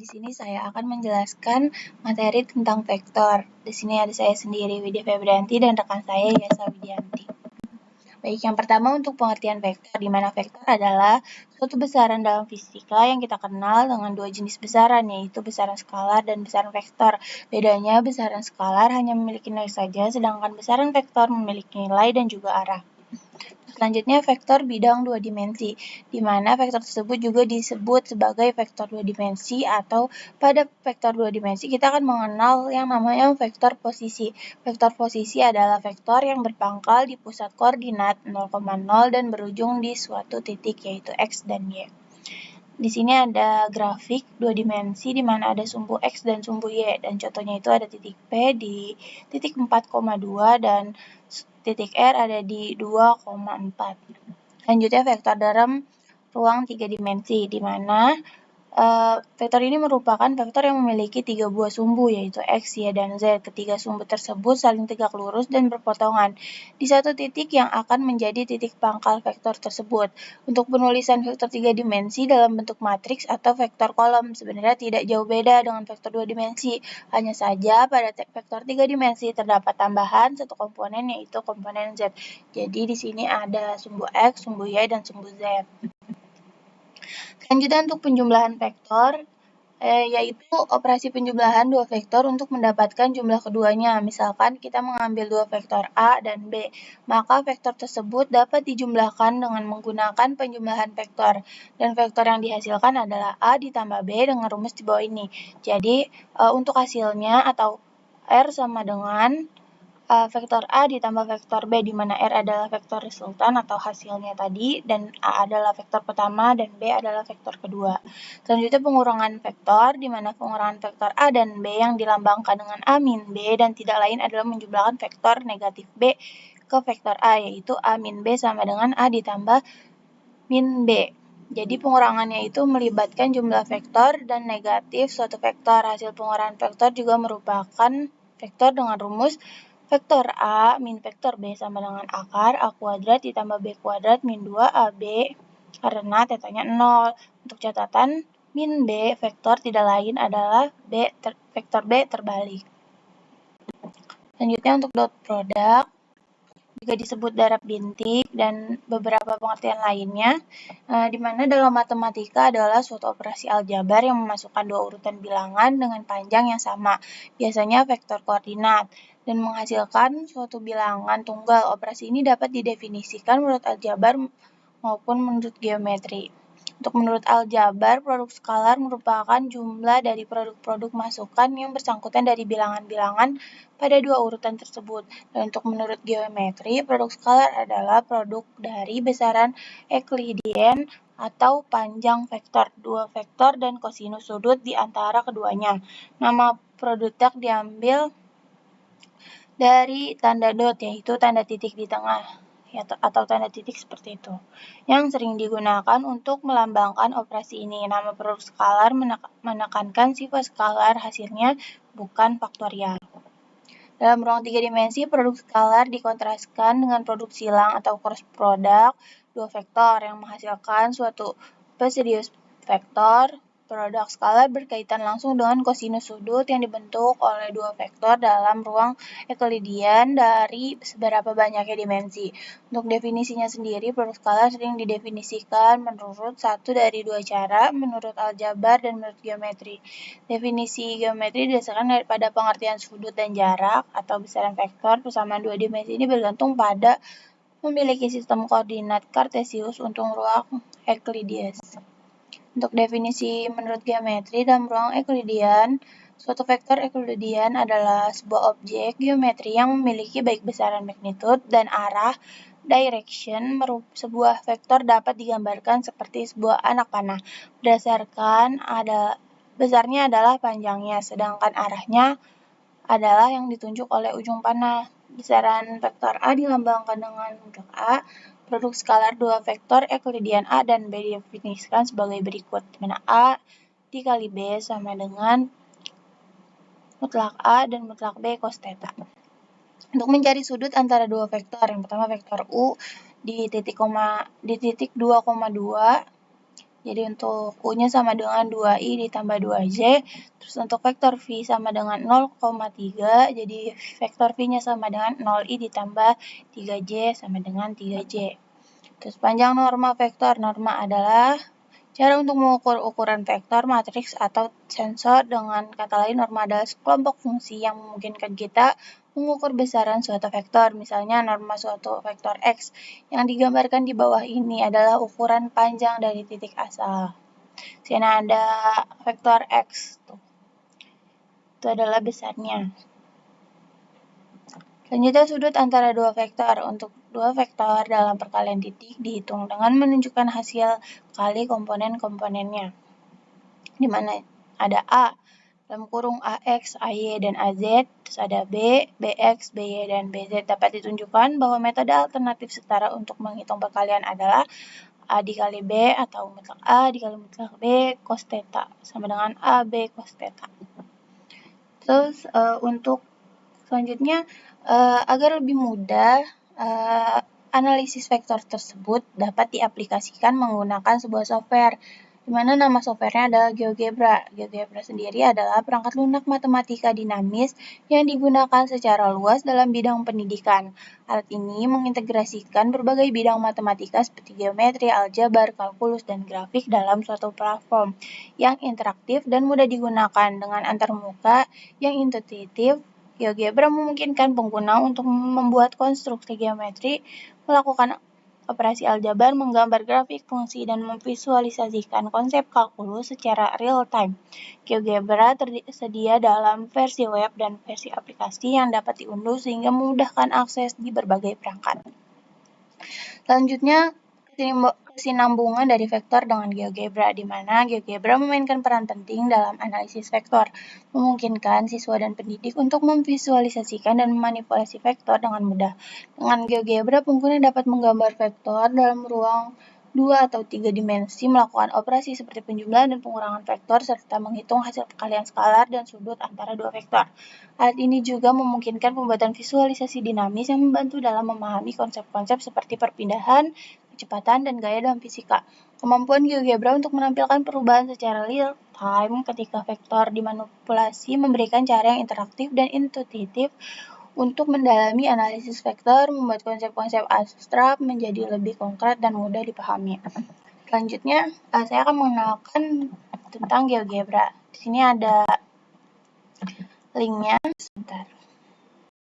Di sini saya akan menjelaskan materi tentang vektor. Di sini ada saya sendiri, Widya Febrianti, dan rekan saya, Yasa Widianti. Baik, yang pertama untuk pengertian vektor, di mana vektor adalah suatu besaran dalam fisika yang kita kenal dengan dua jenis besaran, yaitu besaran skalar dan besaran vektor. Bedanya, besaran skalar hanya memiliki nilai saja, sedangkan besaran vektor memiliki nilai dan juga arah. Selanjutnya, vektor bidang dua dimensi, di mana vektor tersebut juga disebut sebagai vektor dua dimensi, atau pada vektor dua dimensi kita akan mengenal yang namanya vektor posisi. Vektor posisi adalah vektor yang berpangkal di pusat koordinat 0,0 dan berujung di suatu titik, yaitu X dan Y. Di sini ada grafik dua dimensi di mana ada sumbu X dan sumbu Y, dan contohnya itu ada titik P di titik 4,2 dan titik R ada di 2,4. Selanjutnya vektor dalam ruang 3 dimensi, di mana vektor ini merupakan vektor yang memiliki 3 buah sumbu, yaitu X, Y, dan Z. Ketiga sumbu tersebut saling tegak lurus dan berpotongan di satu titik yang akan menjadi titik pangkal vektor tersebut. Untuk penulisan vektor 3 dimensi dalam bentuk matriks atau vektor kolom sebenarnya tidak jauh beda dengan vektor 2 dimensi. Hanya saja pada vektor 3 dimensi terdapat tambahan satu komponen, yaitu komponen Z. Jadi di sini ada sumbu X, sumbu Y, dan sumbu Z. Selanjutnya untuk penjumlahan vektor, yaitu operasi penjumlahan dua vektor untuk mendapatkan jumlah keduanya. Misalkan kita mengambil dua vektor A dan B, maka vektor tersebut dapat dijumlahkan dengan menggunakan penjumlahan vektor. Dan vektor yang dihasilkan adalah A ditambah B dengan rumus di bawah ini. Jadi untuk hasilnya atau R sama dengan vektor A ditambah vektor B, di mana R adalah vektor resultan atau hasilnya tadi, dan A adalah vektor pertama, dan B adalah vektor kedua. Selanjutnya pengurangan vektor, di mana pengurangan vektor A dan B yang dilambangkan dengan A min B, dan tidak lain adalah menjumlahkan vektor negatif B ke vektor A, yaitu A min B sama dengan A ditambah min B. Jadi pengurangannya itu melibatkan jumlah vektor dan negatif suatu vektor. Hasil pengurangan vektor juga merupakan vektor dengan rumus vektor A min vektor B sama dengan akar A kuadrat ditambah B kuadrat min 2AB karena tetanya 0. Untuk catatan, min B vektor tidak lain adalah vektor B terbalik. Selanjutnya untuk dot product, juga disebut darab bintik dan beberapa pengertian lainnya, di mana dalam matematika adalah suatu operasi aljabar yang memasukkan dua urutan bilangan dengan panjang yang sama, biasanya vektor koordinat, dan menghasilkan suatu bilangan tunggal. Operasi ini dapat didefinisikan menurut aljabar maupun menurut geometri. Untuk menurut aljabar, produk skalar merupakan jumlah dari produk-produk masukan yang bersangkutan dari bilangan-bilangan pada dua urutan tersebut. Dan untuk menurut geometri, produk skalar adalah produk dari besaran Euclidean atau panjang vektor, dua vektor, dan kosinus sudut di antara keduanya. Nama produk diambil dari tanda dot, yaitu tanda titik di tengah, atau tanda titik seperti itu, yang sering digunakan untuk melambangkan operasi ini. Nama produk skalar menekankan sifat skalar hasilnya, bukan faktorial. Dalam ruang 3 dimensi, produk skalar dikontraskan dengan produk silang atau cross product dua vektor yang menghasilkan suatu Poisson vektor. Produk skalar berkaitan langsung dengan kosinus sudut yang dibentuk oleh dua vektor dalam ruang Euclidean dari seberapa banyaknya dimensi. Untuk definisinya sendiri, produk skalar sering didefinisikan menurut satu dari dua cara, menurut aljabar dan menurut geometri. Definisi geometri didasarkan pada pengertian sudut dan jarak atau besaran vektor. Persamaan dua dimensi ini bergantung pada memiliki sistem koordinat kartesius untuk ruang Euclidean. Untuk definisi menurut geometri dalam ruang Euclidean, suatu vektor Euclidean adalah sebuah objek geometri yang memiliki baik besaran magnitude dan arah direction. Sebuah vektor dapat digambarkan seperti sebuah anak panah. Berdasarkan besarnya adalah panjangnya, sedangkan arahnya adalah yang ditunjuk oleh ujung panah. Besaran vektor A dilambangkan dengan huruf A. Produk skalar dua vektor Euclidean A dan B didefinisikan sebagai berikut, di mana A dikali B sama dengan mutlak A dan mutlak B cos theta. Untuk mencari sudut antara dua vektor, yang pertama vektor U di titik 2,2 Jadi untuk U-nya sama dengan 2I ditambah 2J. Terus untuk vektor V sama dengan 0,3. Jadi vektor V-nya sama dengan 0I ditambah 3J sama dengan 3J. Terus panjang norma vektor. Norma adalah cara untuk mengukur ukuran vektor, matriks, atau sensor. Dengan kata lain, norma adalah sekelompok fungsi yang memungkinkan kita mengukur besaran suatu vektor. Misalnya norma suatu vektor X yang digambarkan di bawah ini adalah ukuran panjang dari titik asal. Sini ada vektor X. Itu adalah besarnya. Selanjutnya sudut antara dua vektor. Untuk dua vektor dalam perkalian titik dihitung dengan menunjukkan hasil kali komponen-komponennya. Di mana ada A dalam kurung AX, AY, dan AZ, terus ada B, BX, BY, dan BZ. Dapat ditunjukkan bahwa metode alternatif setara untuk menghitung perkalian adalah A dikali B atau mutlak A dikali mutlak B cos theta sama dengan AB cos theta. Terus untuk selanjutnya agar lebih mudah analisis vektor tersebut dapat diaplikasikan menggunakan sebuah software, di mana nama softwarenya adalah GeoGebra. GeoGebra sendiri adalah perangkat lunak matematika dinamis yang digunakan secara luas dalam bidang pendidikan. Alat ini mengintegrasikan berbagai bidang matematika seperti geometri, aljabar, kalkulus, dan grafik dalam suatu platform yang interaktif dan mudah digunakan dengan antarmuka yang intuitif. GeoGebra memungkinkan pengguna untuk membuat konstruksi geometri, melakukan operasi aljabar, menggambar grafik fungsi, dan memvisualisasikan konsep kalkulus secara real-time. GeoGebra tersedia dalam versi web dan versi aplikasi yang dapat diunduh sehingga memudahkan akses di berbagai perangkat. Selanjutnya, kesinambungan dari vektor dengan GeoGebra, di mana GeoGebra memainkan peran penting dalam analisis vektor, memungkinkan siswa dan pendidik untuk memvisualisasikan dan memanipulasi vektor dengan mudah. Dengan GeoGebra, pengguna dapat menggambar vektor dalam ruang 2 atau 3 dimensi, melakukan operasi seperti penjumlahan dan pengurangan vektor, serta menghitung hasil perkalian skalar dan sudut antara dua vektor. Alat ini juga memungkinkan pembuatan visualisasi dinamis yang membantu dalam memahami konsep-konsep seperti perpindahan, kecepatan, dan gaya dalam fisika. Kemampuan GeoGebra untuk menampilkan perubahan secara real time ketika vektor dimanipulasi memberikan cara yang interaktif dan intuitif untuk mendalami analisis vektor, membuat konsep-konsep abstrak menjadi lebih konkret dan mudah dipahami. Selanjutnya, saya akan mengenalkan tentang GeoGebra. Di sini ada linknya. Sebentar.